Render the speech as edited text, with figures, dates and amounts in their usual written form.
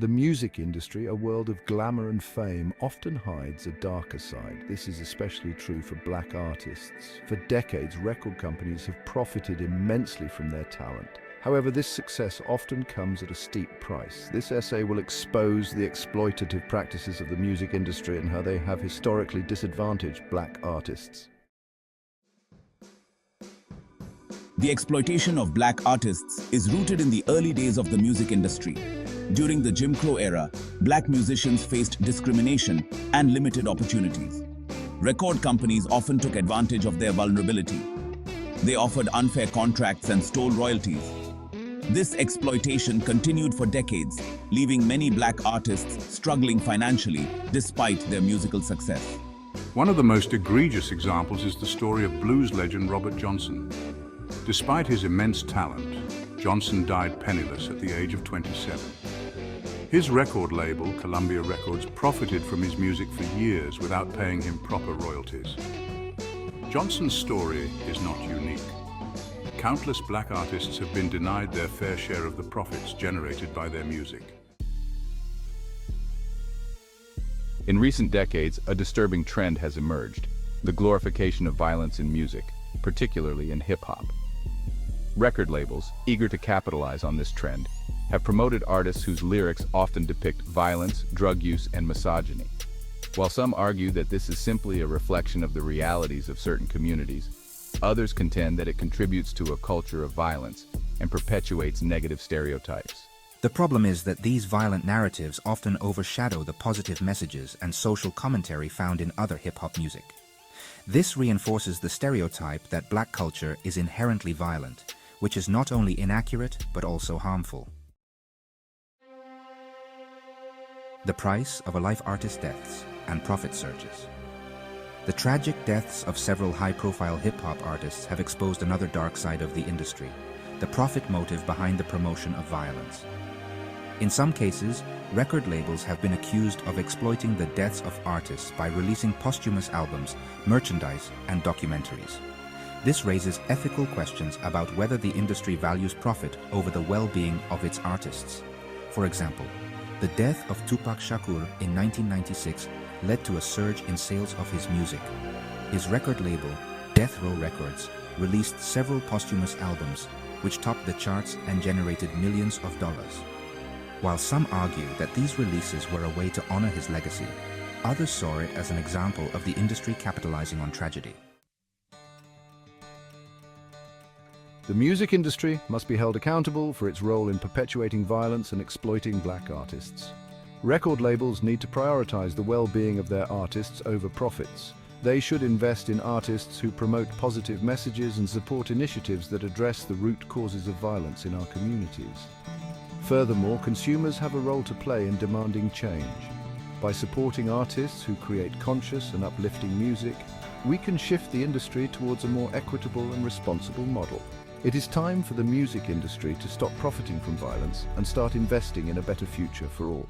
the music industry, a world of glamour and fame, often hides a darker side. This is especially true for black artists. For decades, record companies have profited immensely from their talent. However, this success often comes at a steep price. This essay will expose the exploitative practices of the music industry and how they have historically disadvantaged black artists. The exploitation of black artists is rooted in the early days of the music industry. During the Jim Crow era, black musicians faced discrimination and limited opportunities. Record companies often took advantage of their vulnerability. They offered unfair contracts and stole royalties. This exploitation continued for decades, leaving many black artists struggling financially despite their musical success. One of the most egregious examples is the story of blues legend Robert Johnson. Despite his immense talent, Johnson died penniless at the age of 27. His record label, Columbia Records, profited from his music for years without paying him proper royalties. Johnson's story is not unique. Countless black artists have been denied their fair share of the profits generated by their music. In recent decades, a disturbing trend has emerged: the glorification of violence in music, particularly in hip-hop. Record labels, eager to capitalize on this trend, have promoted artists whose lyrics often depict violence, drug use, and misogyny. While some argue that this is simply a reflection of the realities of certain communities, others contend that it contributes to a culture of violence and perpetuates negative stereotypes. The problem is that these violent narratives often overshadow the positive messages and social commentary found in other hip-hop music. This reinforces the stereotype that black culture is inherently violent, which is not only inaccurate but also harmful. The price of a life artist's deaths and profit surges. The tragic deaths of several high-profile hip-hop artists have exposed another dark side of the industry: the profit motive behind the promotion of violence. In some cases, record labels have been accused of exploiting the deaths of artists by releasing posthumous albums, merchandise, and documentaries. This raises ethical questions about whether the industry values profit over the well-being of its artists. For example, the death of Tupac Shakur in 1996 led to a surge in sales of his music. His record label, Death Row Records, released several posthumous albums, which topped the charts and generated millions of dollars. While some argue that these releases were a way to honor his legacy, others saw it as an example of the industry capitalizing on tragedy. The music industry must be held accountable for its role in perpetuating violence and exploiting black artists. Record labels need to prioritize the well-being of their artists over profits. They should invest in artists who promote positive messages and support initiatives that address the root causes of violence in our communities. Furthermore, consumers have a role to play in demanding change. By supporting artists who create conscious and uplifting music, we can shift the industry towards a more equitable and responsible model. It is time for the music industry to stop profiting from violence and start investing in a better future for all.